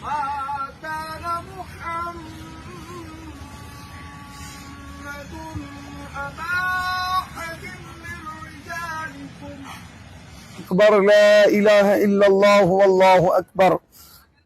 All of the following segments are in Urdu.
ما كان محمد أبا أحد من رجالكم اکبر لا الہ الا اللہ واللہ اکبر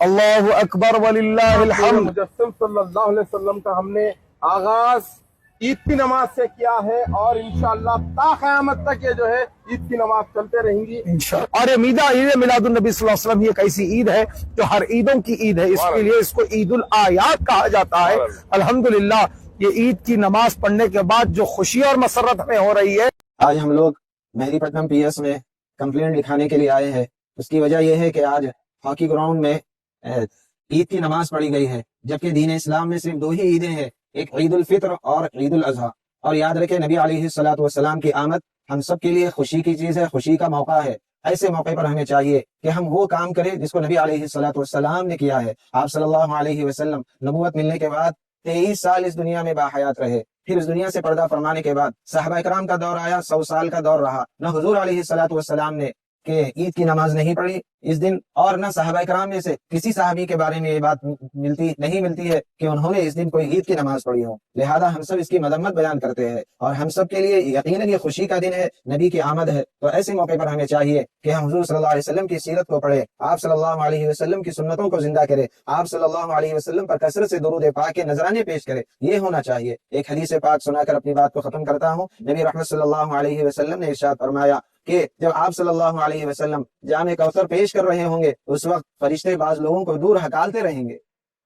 اللہ اکبر وللہ الحمد۔ مجسم صلی اللہ علیہ وسلم کا ہم نے آغاز عید کی نماز سے کیا ہے اور انشاءاللہ تا قیامت تک یہ جو ہے عید کی نماز چلتے رہیں گی اور عید میلاد النبی صلی اللہ علیہ وسلم یہ ایک ایسی عید ہے جو ہر عیدوں کی عید ہے، اس کے لیے اس کو عید الاعیاد کہا جاتا ہے۔ الحمدللہ یہ عید کی نماز پڑھنے کے بعد جو خوشی اور مسرت ہمیں ہو رہی ہے۔ آج ہم لوگ مہدی پٹنم پی ایس میں کمپلینٹ لکھانے کے لیے آئے ہیں۔ اس کی وجہ یہ ہے کہ آج ہاکی گراؤنڈ میں عید کی نماز پڑھی گئی ہے، جبکہ دین اسلام میں صرف دو ہی عیدیں ہیں، ایک عید الفطر اور عید الاضحیٰ۔ اور یاد رکھیں نبی علیہ الصلوۃ والسلام کی آمد ہم سب کے لیے خوشی کی چیز ہے، خوشی کا موقع ہے۔ ایسے موقع پر ہمیں چاہیے کہ ہم وہ کام کریں جس کو نبی علیہ الصلوۃ والسلام نے کیا ہے۔ آپ صلی اللہ علیہ وسلم نبوت ملنے کے بعد 23 سال اس دنیا میں باحیات رہے، پھر اس دنیا سے پردہ فرمانے کے بعد صحابہ کرام کا دور آیا، 100 سال کا دور رہا، نہ حضور علیہ الصلوۃ والسلام نے کہ عید کی نماز نہیں پڑھی اس دن، اور نہ صحابہ کرام میں سے کسی صحابی کے بارے میں یہ بات نہیں ملتی ہے کہ انہوں نے اس دن کوئی عید کی نماز پڑھی ہو۔ لہذا ہم سب اس کی مذمت بیان کرتے ہیں، اور ہم سب کے لیے یقیناً یہ خوشی کا دن ہے، نبی کی آمد ہے۔ تو ایسے موقع پر ہمیں چاہیے کہ ہم حضور صلی اللہ علیہ وسلم کی سیرت کو پڑھیں، آپ صلی اللہ علیہ وسلم کی سنتوں کو زندہ کریں، آپ صلی اللہ علیہ وسلم پر کثرت سے درود پاک کے نذرانے پیش کریں، یہ ہونا چاہیے۔ ایک حدیث پاک سنا کر اپنی بات کو ختم کرتا ہوں۔ نبی رحمت صلی اللہ علیہ وسلم نے ارشاد فرمایا کہ جب آپ صلی اللہ علیہ وسلم جام کوثر پیش کر رہے ہوں گے اس وقت فرشتے بعض لوگوں کو دور ہکالتے رہیں گے،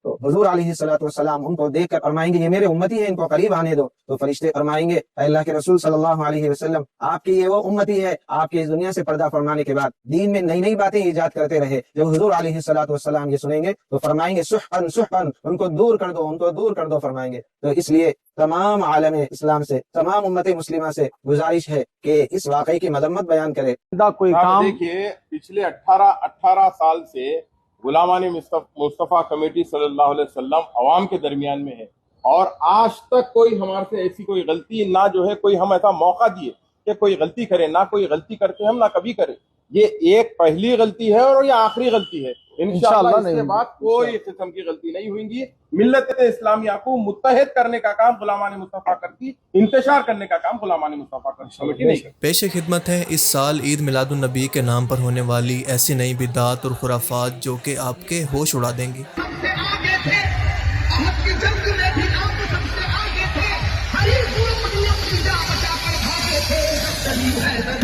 تو حضور علیہ الصلوۃ والسلام ان کو دیکھ کر فرمائیں گے یہ میرے امتی ہیں، ان کو قریب آنے دو۔ تو فرشتے فرمائیں گے اے اللہ کے رسول صلی اللہ علیہ وسلم، آپ کی یہ وہ امتی ہے آپ کے اس دنیا سے پردہ فرمانے کے بعد دین میں نئی نئی باتیں ایجاد کرتے رہے۔ جب حضور علیہ الصلوۃ والسلام یہ سنیں گے تو فرمائیں گے سحقاً سحقاً، ان کو دور کر دو، ان کو دور کر دو فرمائیں گے۔ تو اس لیے تمام عالم اسلام سے، تمام امت مسلمہ سے گزارش ہے کہ اس واقعے کی مذمت بیان کرے۔ کوئی آپ کام دیکھیے پچھلے 18 سال سے غلامان مصطفیٰ کمیٹی صلی اللہ علیہ وسلم عوام کے درمیان میں ہے، اور آج تک کوئی ہمارے سے ایسی کوئی غلطی نہ جو ہے کوئی ہم ایسا موقع دیے کہ کوئی غلطی کرے، نہ کوئی غلطی کرتے ہم نہ کبھی کرے۔ یہ ایک پہلی غلطی ہے اور یہ آخری غلطی ہے، انشاءاللہ اس کے بعد کوئی قسم کی غلطی نہیں ہوئیں گی۔ ملت اسلامیہ کو متحد کرنے کا کام غلامان مصطفیٰ کرتی، انتشار کرنے کا کام غلامان مصطفیٰ کمیٹی نہیں کرتی۔ پیش خدمت ہے اس سال عید میلاد النبی کے نام پر ہونے والی ایسی نئی بدعات اور خرافات جو کہ آپ کے ہوش اڑا دیں گی۔ سب سے آگے تھے، عہد کی جنگ میں بھی آپ سب سے آگے تھے، ہری صورت میں اپنی جان بچا کر بھاگے تھے، قریب ہے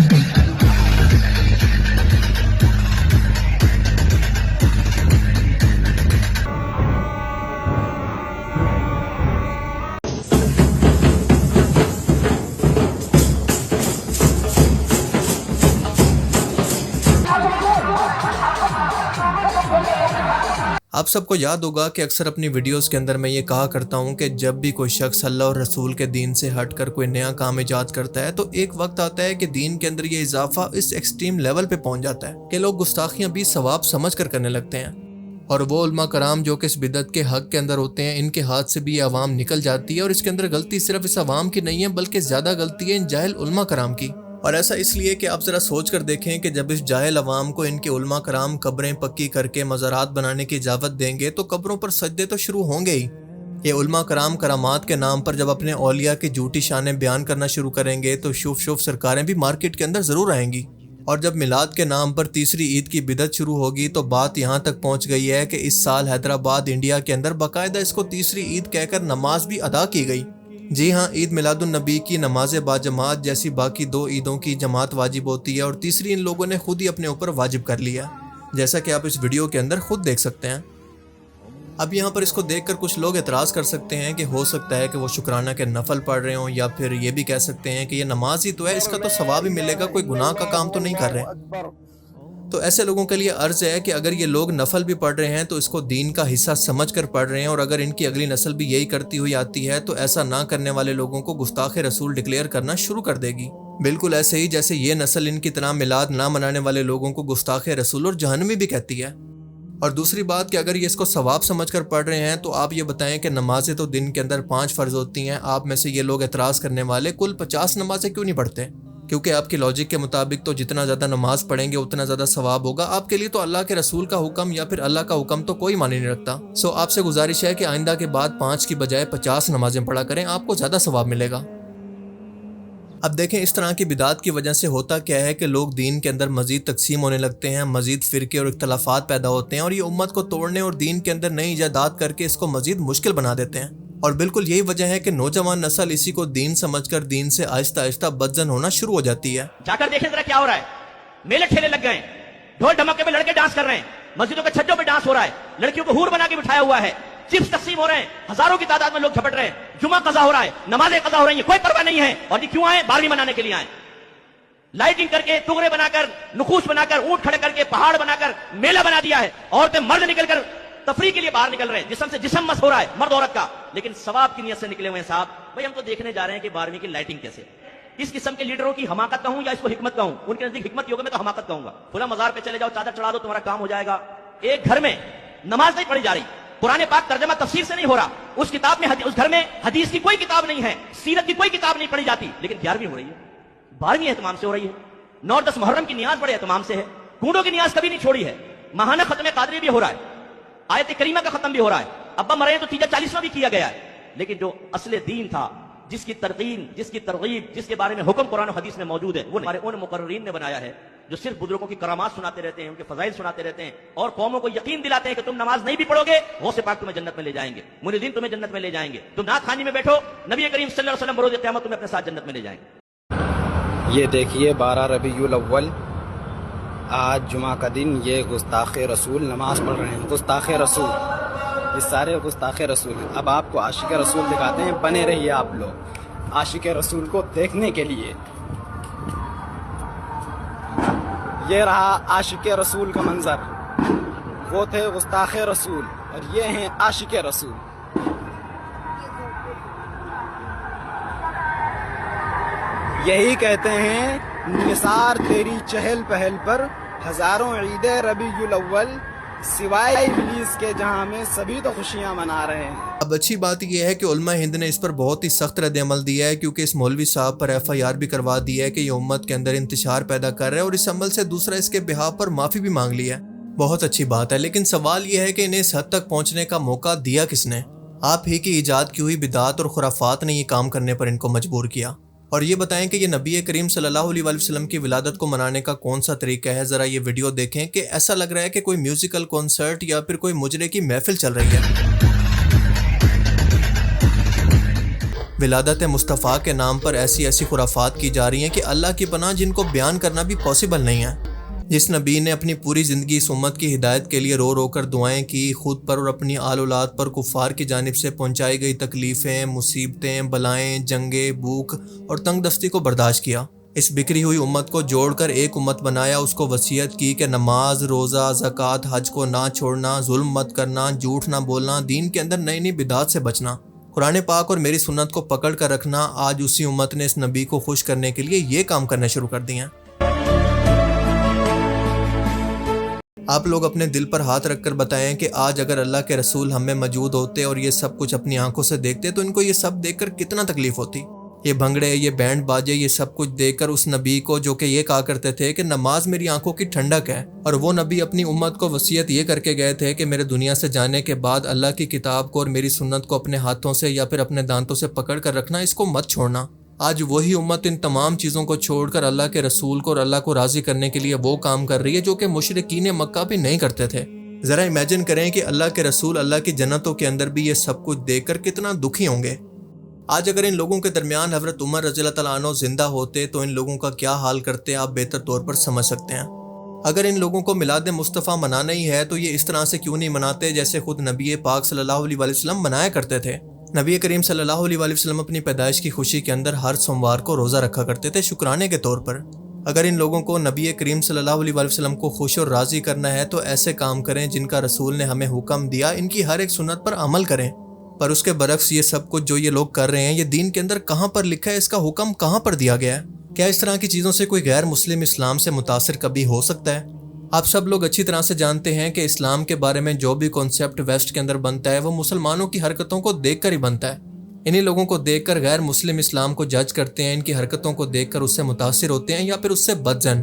آپ سب کو یاد ہوگا کہ اکثر اپنی ویڈیوز کے اندر میں یہ کہا کرتا ہوں کہ جب بھی کوئی شخص اللہ اور رسول کے دین سے ہٹ کر کوئی نیا کام ایجاد کرتا ہے تو ایک وقت آتا ہے کہ دین کے اندر یہ اضافہ اس ایکسٹریم لیول پہ پہنچ جاتا ہے کہ لوگ گستاخیاں بھی ثواب سمجھ کر کرنے لگتے ہیں، اور وہ علماء کرام جو کہ اس بدعت کے حق کے اندر ہوتے ہیں ان کے ہاتھ سے بھی یہ عوام نکل جاتی ہے، اور اس کے اندر غلطی صرف اس عوام کی نہیں ہے بلکہ زیادہ غلطی ہے ان جاہل علماء کرام کی۔ اور ایسا اس لیے کہ آپ ذرا سوچ کر دیکھیں کہ جب اس جاہل عوام کو ان کے علماء کرام قبریں پکی کر کے مزارات بنانے کی اجازت دیں گے تو قبروں پر سجدے تو شروع ہوں گے ہی۔ یہ علماء کرام کرامات کے نام پر جب اپنے اولیاء کی جھوٹی شانیں بیان کرنا شروع کریں گے تو شوف سرکاریں بھی مارکیٹ کے اندر ضرور آئیں گی، اور جب میلاد کے نام پر تیسری عید کی بدعت شروع ہوگی تو بات یہاں تک پہنچ گئی ہے کہ اس سال حیدرآباد انڈیا کے اندر باقاعدہ اس کو تیسری عید کہہ کر نماز بھی ادا کی گئی۔ جی ہاں، عید میلاد النبی کی نماز باجماعت جیسی باقی دو عیدوں کی جماعت واجب ہوتی ہے، اور تیسری ان لوگوں نے خود ہی اپنے اوپر واجب کر لیا، جیسا کہ آپ اس ویڈیو کے اندر خود دیکھ سکتے ہیں۔ اب یہاں پر اس کو دیکھ کر کچھ لوگ اعتراض کر سکتے ہیں کہ ہو سکتا ہے کہ وہ شکرانہ کے نفل پڑھ رہے ہوں، یا پھر یہ بھی کہہ سکتے ہیں کہ یہ نماز ہی تو ہے، اس کا تو ثواب ہی ملے گا، کوئی گناہ کا کام تو نہیں کر رہے۔ تو ایسے لوگوں کے لیے عرض ہے کہ اگر یہ لوگ نفل بھی پڑھ رہے ہیں تو اس کو دین کا حصہ سمجھ کر پڑھ رہے ہیں، اور اگر ان کی اگلی نسل بھی یہی کرتی ہوئی آتی ہے تو ایسا نہ کرنے والے لوگوں کو گستاخ رسول ڈکلیئر کرنا شروع کر دے گی، بالکل ایسے ہی جیسے یہ نسل ان کی طرح میلاد نہ منانے والے لوگوں کو گستاخ رسول اور جہنمی بھی کہتی ہے۔ اور دوسری بات کہ اگر یہ اس کو ثواب سمجھ کر پڑھ رہے ہیں تو آپ یہ بتائیں کہ نمازیں تو دن کے اندر 5 فرض ہوتی ہیں، آپ میں سے یہ لوگ اعتراض کرنے والے کل 50 نمازیں کیوں نہیں پڑھتے؟ کیونکہ آپ کی لاجک کے مطابق تو جتنا زیادہ نماز پڑھیں گے اتنا زیادہ ثواب ہوگا. آپ کے لیے تو اللہ کے رسول کا حکم یا پھر اللہ کا حکم تو کوئی معنی نہیں رکھتا. سو آپ سے گزارش ہے کہ آئندہ کے بعد 5 کی بجائے 50 نمازیں پڑھا کریں, آپ کو زیادہ ثواب ملے گا. اب دیکھیں اس طرح کی بدعات کی وجہ سے ہوتا کیا ہے کہ لوگ دین کے اندر مزید تقسیم ہونے لگتے ہیں, مزید فرقے اور اختلافات پیدا ہوتے ہیں, اور یہ امت کو توڑنے اور دین کے اندر نئی ایجادات کر کے اس کو مزید مشکل بنا دیتے ہیں. اور بالکل یہی وجہ ہے کہ نوجوان نسل اسی کو دین سمجھ کر دین سے آہستہ آہستہ بدزن ہونا شروع ہو جاتی ہے. جا کر دیکھیں ذرا کیا ہو رہا ہے. میلے ٹھیلے لگ گئے, ڈھول ڈھمکے میں لڑکے ڈانس کر رہے ہیں, مسجدوں کے چھجوں پہ ڈانس ہو رہا ہے, لڑکیوں کو حور بنا کے بٹھایا ہوا ہے, چپس تقسیم ہو رہے ہیں, ہزاروں کی تعداد میں لوگ جھپٹ رہے ہیں, جمعہ قضا ہو رہا ہے, نمازیں قضا ہو رہی ہیں, کوئی پرواہ نہیں ہے. اور یہ کیوں آئے؟ 12ویں منانے کے لیے آئے. لائٹنگ کر کے, ٹکڑے بنا کر, نقوش بنا کر, اونٹ کھڑے کر کے, پہاڑ بنا کر میلہ بنا دیا ہے. عورتیں مرد نکل کر تفریح کے لیے باہر نکل رہے ہیں, جسم سے جسم مس ہو رہا ہے مرد عورت کا, لیکن ثواب کی نیت سے نکلے ہوئے ہیں. صاحب بھائی ہم تو دیکھنے جا رہے ہیں کہ 12ویں کی لائٹنگ کیسے. اس قسم کے لیڈروں کی حماقت کہوں یا اس کو حکمت کہوں؟ ان کے نزدیک حکمت ہوگا, میں تو حماقت کہوں گا. پورا مزار پہ چلے جاؤ, چادر چڑھا دو, تمہارا کام ہو جائے گا. ایک گھر میں نماز نہیں پڑھی جا رہی, قرآن پاک ترجمہ تفسیر سے نہیں ہو رہا, اس کتاب میں اس گھر میں حدیث کی کوئی کتاب نہیں ہے, سیرت کی کوئی کتاب نہیں پڑھی جاتی, لیکن 11ویں ہو رہی ہے, 12ویں اہتمام سے ہو رہی ہے. 9-10 محرم کی نیاز بڑے اہتمام سے ہے, کنڈوں کی نیاز کبھی نہیں چھوڑی ہے, ماہانہ ختم قادری بھی ہو رہا ہے, آیت کریمہ کا ختم بھی ہو رہا ہے, ابا مرے تو تیجا 40واں بھی کیا گیا ہے. لیکن جو اصل دین تھا, جس کی ترغیب, جس کی ترغیب, جس کے بارے میں حکم قرآن و حدیث میں موجود ہے, وہ ہمارے ان مقررین نے بنایا ہے جو صرف بزرگوں کی کرامات سناتے رہتے ہیں, ان کے فضائل سناتے رہتے ہیں, اور قوموں کو یقین دلاتے ہیں کہ تم نماز نہیں بھی پڑھو گے غوث پاک تمہیں جنت میں لے جائیں گے, منیدین تمہیں جنت میں لے جائیں گے, تم نعت خوانی میں بیٹھو, نبی کریم صلی اللہ علیہ وسلم بروز قیامت تمہیں اپنے ساتھ جنت میں لے جائیں گے. یہ دیکھیے 12 ربیع الاول, آج جمعہ کا دن, یہ گستاخ رسول نماز پڑھ رہے ہیں. گستاخ رسول, یہ سارے گستاخ رسول ہیں. اب آپ کو عاشق رسول دکھاتے ہیں, بنے رہیے آپ لوگ عاشق رسول کو دیکھنے کے لیے. یہ رہا عاشق رسول کا منظر, وہ تھے گستاخ رسول اور یہ ہیں عاشق رسول. یہی کہتے ہیں نثار تیری چہل پہل پر, ہزاروں عید ربیع الاول, سوائے ابلیس کے جہاں میں سبھی تو خوشیاں منا رہے ہیں. اب اچھی بات یہ ہے کہ علماء ہند نے اس پر بہت ہی سخت رد عمل دیا ہے, کیونکہ اس مولوی صاحب پر FIR بھی کروا دیا ہے کہ یہ امت کے اندر انتشار پیدا کر رہا ہے, اور اس عمل سے دوسرا اس کے بہاف پر معافی بھی مانگ لی ہے. بہت اچھی بات ہے, لیکن سوال یہ ہے کہ انہیں اس حد تک پہنچنے کا موقع دیا کس نے؟ آپ ہی کی ایجاد کی ہوئی بدعات اور خرافات نے یہ کام کرنے پر ان کو مجبور کیا. اور یہ بتائیں کہ یہ نبی کریم صلی اللہ علیہ وسلم کی ولادت کو منانے کا کون سا طریقہ ہے؟ ذرا یہ ویڈیو دیکھیں کہ ایسا لگ رہا ہے کہ کوئی میوزیکل کنسرٹ یا پھر کوئی مجرے کی محفل چل رہی ہے. ولادت مصطفیٰ کے نام پر ایسی خرافات کی جا رہی ہیں کہ اللہ کی پناہ, جن کو بیان کرنا بھی پاسبل نہیں ہے. جس نبی نے اپنی پوری زندگی اس امت کی ہدایت کے لیے رو رو کر دعائیں کی, خود پر اور اپنی آل اولاد پر کفار کی جانب سے پہنچائی گئی تکلیفیں, مصیبتیں, بلائیں, جنگیں, بھوک اور تنگ دستی کو برداشت کیا, اس بکھری ہوئی امت کو جوڑ کر ایک امت بنایا, اس کو وصیت کی کہ نماز, روزہ, زکوٰۃ, حج کو نہ چھوڑنا, ظلم مت کرنا, جھوٹ نہ بولنا, دین کے اندر نئی بدعات سے بچنا, قرآن پاک اور میری سنت کو پکڑ کر رکھنا. آج اسی امت نے اس نبی کو خوش کرنے کے لیے یہ کام کرنا شروع کر دیے ہیں. آپ لوگ اپنے دل پر ہاتھ رکھ کر بتائیں کہ آج اگر اللہ کے رسول ہم میں موجود ہوتے اور یہ سب کچھ اپنی آنکھوں سے دیکھتے تو ان کو یہ سب دیکھ کر کتنا تکلیف ہوتی. یہ بھنگڑے, یہ بینڈ باجے, یہ سب کچھ دیکھ کر اس نبی کو جو کہ یہ کہا کرتے تھے کہ نماز میری آنکھوں کی ٹھنڈک ہے, اور وہ نبی اپنی امت کو وصیت یہ کر کے گئے تھے کہ میرے دنیا سے جانے کے بعد اللہ کی کتاب کو اور میری سنت کو اپنے ہاتھوں سے یا پھر اپنے دانتوں سے پکڑ کر رکھنا, اس کو مت چھوڑنا. آج وہی امت ان تمام چیزوں کو چھوڑ کر اللہ کے رسول کو اور اللہ کو راضی کرنے کے لیے وہ کام کر رہی ہے جو کہ مشرکین مکہ بھی نہیں کرتے تھے. ذرا امیجن کریں کہ اللہ کے رسول اللہ کی جنتوں کے اندر بھی یہ سب کچھ دیکھ کر کتنا دکھی ہوں گے. آج اگر ان لوگوں کے درمیان حضرت عمر رضی اللہ تعالیٰ عنہ زندہ ہوتے تو ان لوگوں کا کیا حال کرتے آپ بہتر طور پر سمجھ سکتے ہیں. اگر ان لوگوں کو میلاد مصطفیٰ منانا ہی ہے تو یہ اس طرح سے کیوں نہیں مناتے جیسے خود نبی پاک صلی اللہ علیہ وسلم منایا کرتے تھے. نبی کریم صلی اللہ علیہ وسلم اپنی پیدائش کی خوشی کے اندر ہر سوموار کو روزہ رکھا کرتے تھے شکرانے کے طور پر. اگر ان لوگوں کو نبی کریم صلی اللہ علیہ وسلم کو خوش اور راضی کرنا ہے تو ایسے کام کریں جن کا رسول نے ہمیں حکم دیا, ان کی ہر ایک سنت پر عمل کریں. پر اس کے برعکس یہ سب کچھ جو یہ لوگ کر رہے ہیں یہ دین کے اندر کہاں پر لکھا ہے, اس کا حکم کہاں پر دیا گیا ہے؟ کیا اس طرح کی چیزوں سے کوئی غیر مسلم اسلام سے متاثر کبھی ہو سکتا ہے؟ آپ سب لوگ اچھی طرح سے جانتے ہیں کہ اسلام کے بارے میں جو بھی کانسیپٹ ویسٹ کے اندر بنتا ہے وہ مسلمانوں کی حرکتوں کو دیکھ کر ہی بنتا ہے. انہی لوگوں کو دیکھ کر غیر مسلم اسلام کو جج کرتے ہیں، ان کی حرکتوں کو دیکھ کر اس سے متاثر ہوتے ہیں یا پھر اس سے بدظن۔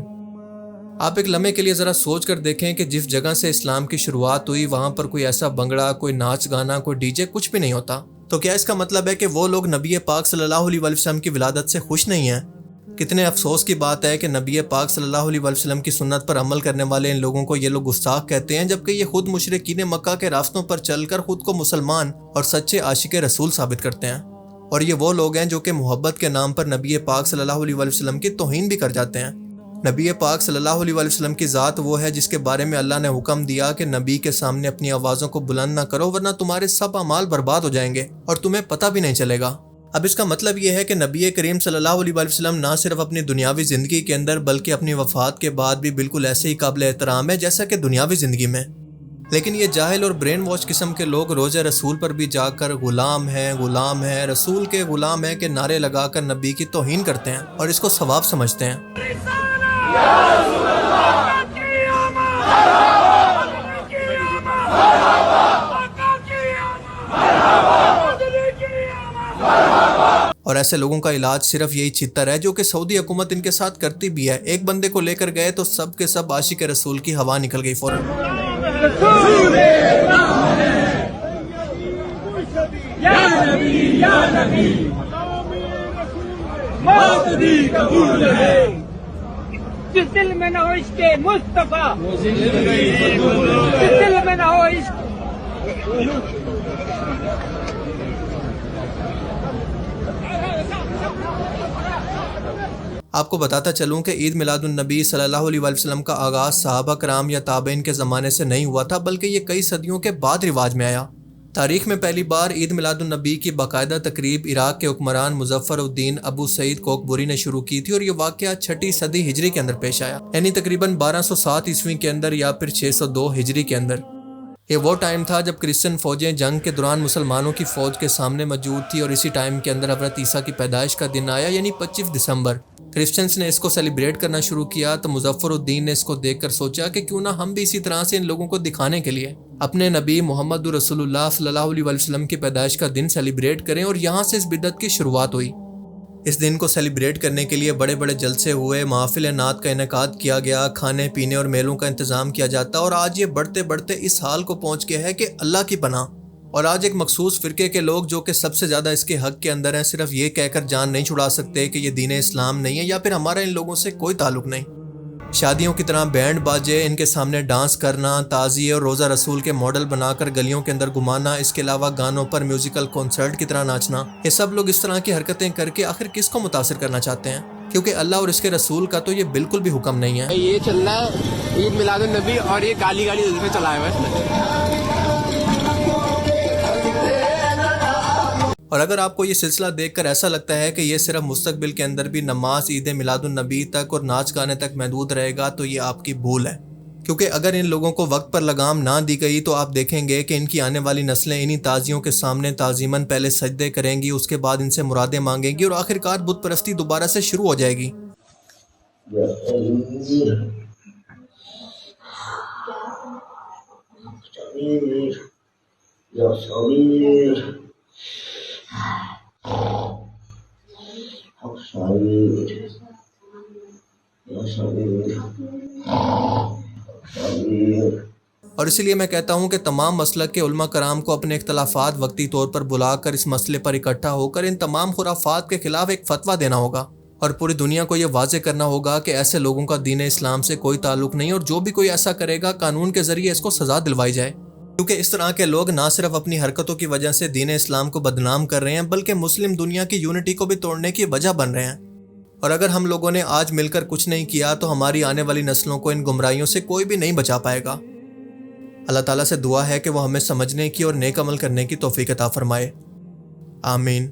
آپ ایک لمحے کے لیے ذرا سوچ کر دیکھیں کہ جس جگہ سے اسلام کی شروعات ہوئی وہاں پر کوئی ایسا بنگڑا، کوئی ناچ گانا، کوئی ڈی جے کچھ بھی نہیں ہوتا۔ تو کیا اس کا مطلب ہے کہ وہ لوگ نبی پاک صلی اللہ علیہ وسلم کی ولادت سے خوش نہیں ہیں؟ کتنے افسوس کی بات ہے کہ نبی پاک صلی اللہ علیہ وسلم کی سنت پر عمل کرنے والے ان لوگوں کو یہ لوگ گستاخ کہتے ہیں، جبکہ یہ خود مشرکین مکہ کے راستوں پر چل کر خود کو مسلمان اور سچے عاشق رسول ثابت کرتے ہیں، اور یہ وہ لوگ ہیں جو کہ محبت کے نام پر نبی پاک صلی اللہ علیہ وسلم کی توہین بھی کر جاتے ہیں۔ نبی پاک صلی اللہ علیہ وسلم کی ذات وہ ہے جس کے بارے میں اللہ نے حکم دیا کہ نبی کے سامنے اپنی آوازوں کو بلند نہ کرو ورنہ تمہارے سب اعمال برباد ہو جائیں گے اور تمہیں پتہ بھی نہیں چلے گا۔ اب اس کا مطلب یہ ہے کہ نبی کریم صلی اللہ علیہ وسلم نہ صرف اپنی دنیاوی زندگی کے اندر بلکہ اپنی وفات کے بعد بھی بالکل ایسے ہی قابل احترام ہے جیسا کہ دنیاوی زندگی میں۔ لیکن یہ جاہل اور برین واش قسم کے لوگ روزہ رسول پر بھی جا کر غلام ہے رسول کے غلام ہے کہ نعرے لگا کر نبی کی توہین کرتے ہیں اور اس کو ثواب سمجھتے ہیں۔ اور ایسے لوگوں کا علاج صرف یہی چھتر ہے جو کہ سعودی حکومت ان کے ساتھ کرتی بھی ہے۔ ایک بندے کو لے کر گئے تو سب کے سب عاشق رسول کی ہوا نکل گئی فوراً۔ جس دل میں نہ ہو عشق مصطفیٰ، جس دل میں نہ ہو عشق۔ آپ کو بتاتا چلوں کہ عید میلاد النبی صلی اللہ علیہ وسلم کا آغاز صحابہ کرام یا تابعین کے زمانے سے نہیں ہوا تھا، بلکہ یہ کئی صدیوں کے بعد رواج میں آیا۔ تاریخ میں پہلی بار عید میلاد النبی کی باقاعدہ تقریب عراق کے حکمران مظفر الدین ابو سعید کوکبوری نے شروع کی تھی، اور یہ واقعہ 6 صدی ہجری کے اندر پیش آیا، یعنی تقریباً 1207 عیسوی کے اندر یا پھر 602 ہجری کے اندر۔ یہ وہ ٹائم تھا جب کرسچن فوجیں جنگ کے دوران مسلمانوں کی فوج کے سامنے موجود تھی، اور اسی ٹائم کے اندر حضرت عیسیٰ کی پیدائش کا دن آیا، یعنی 25 دسمبر۔ کرسچنز نے اس کو سیلیبریٹ کرنا شروع کیا تو مظفر الدین نے اس کو دیکھ کر سوچا کہ کیوں نہ ہم بھی اسی طرح سے ان لوگوں کو دکھانے کے لیے اپنے نبی محمد رسول اللہ صلی اللہ علیہ وسلم کی پیدائش کا دن سیلیبریٹ کریں، اور یہاں سے اس بدعت کی شروعات ہوئی۔ اس دن کو سیلیبریٹ کرنے کے لیے بڑے بڑے جلسے ہوئے، محافل نعت کا انعقاد کیا گیا، کھانے پینے اور میلوں کا انتظام کیا جاتا، اور آج یہ بڑھتے بڑھتے اس حال کو پہنچ گیا ہے کہ اللہ کی پناہ، اور آج ایک مخصوص فرقے کے لوگ جو کہ سب سے زیادہ اس کے حق کے اندر ہیں صرف یہ کہہ کر جان نہیں چھڑا سکتے کہ یہ دین اسلام نہیں ہے یا پھر ہمارا ان لوگوں سے کوئی تعلق نہیں۔ شادیوں کی طرح بینڈ باجے، ان کے سامنے ڈانس کرنا، تعزیے اور روزہ رسول کے ماڈل بنا کر گلیوں کے اندر گھمانا، اس کے علاوہ گانوں پر میوزیکل کنسرٹ کی طرح ناچنا، یہ سب لوگ اس طرح کی حرکتیں کر کے آخر کس کو متاثر کرنا چاہتے ہیں؟ کیونکہ اللہ اور اس کے رسول کا تو یہ بالکل بھی حکم نہیں ہے۔ یہ چل رہا ہے عید میلاد النبی اور یہ گالی دل میں چلائے ہوئے۔ اور اگر آپ کو یہ سلسلہ دیکھ کر ایسا لگتا ہے کہ یہ صرف مستقبل کے اندر بھی نماز عید میلاد النبی تک اور ناچ گانے تک محدود رہے گا تو یہ آپ کی بھول ہے، کیونکہ اگر ان لوگوں کو وقت پر لگام نہ دی گئی تو آپ دیکھیں گے کہ ان کی آنے والی نسلیں انہی تازیوں کے سامنے تعظیماً پہلے سجدے کریں گی، اس کے بعد ان سے مرادیں مانگیں گی، اور آخرکار بت پرستی دوبارہ سے شروع ہو جائے گی۔ اور اسی لیے میں کہتا ہوں کہ تمام مسلک کے علماء کرام کو اپنے اختلافات وقتی طور پر بلا کر اس مسئلے پر اکٹھا ہو کر ان تمام خرافات کے خلاف ایک فتویٰ دینا ہوگا، اور پوری دنیا کو یہ واضح کرنا ہوگا کہ ایسے لوگوں کا دین اسلام سے کوئی تعلق نہیں، اور جو بھی کوئی ایسا کرے گا قانون کے ذریعے اس کو سزا دلوائی جائے، کیونکہ اس طرح کے لوگ نہ صرف اپنی حرکتوں کی وجہ سے دین اسلام کو بدنام کر رہے ہیں بلکہ مسلم دنیا کی یونٹی کو بھی توڑنے کی وجہ بن رہے ہیں۔ اور اگر ہم لوگوں نے آج مل کر کچھ نہیں کیا تو ہماری آنے والی نسلوں کو ان گمراہیوں سے کوئی بھی نہیں بچا پائے گا۔ اللہ تعالیٰ سے دعا ہے کہ وہ ہمیں سمجھنے کی اور نیک عمل کرنے کی توفیق عطا فرمائے، آمین۔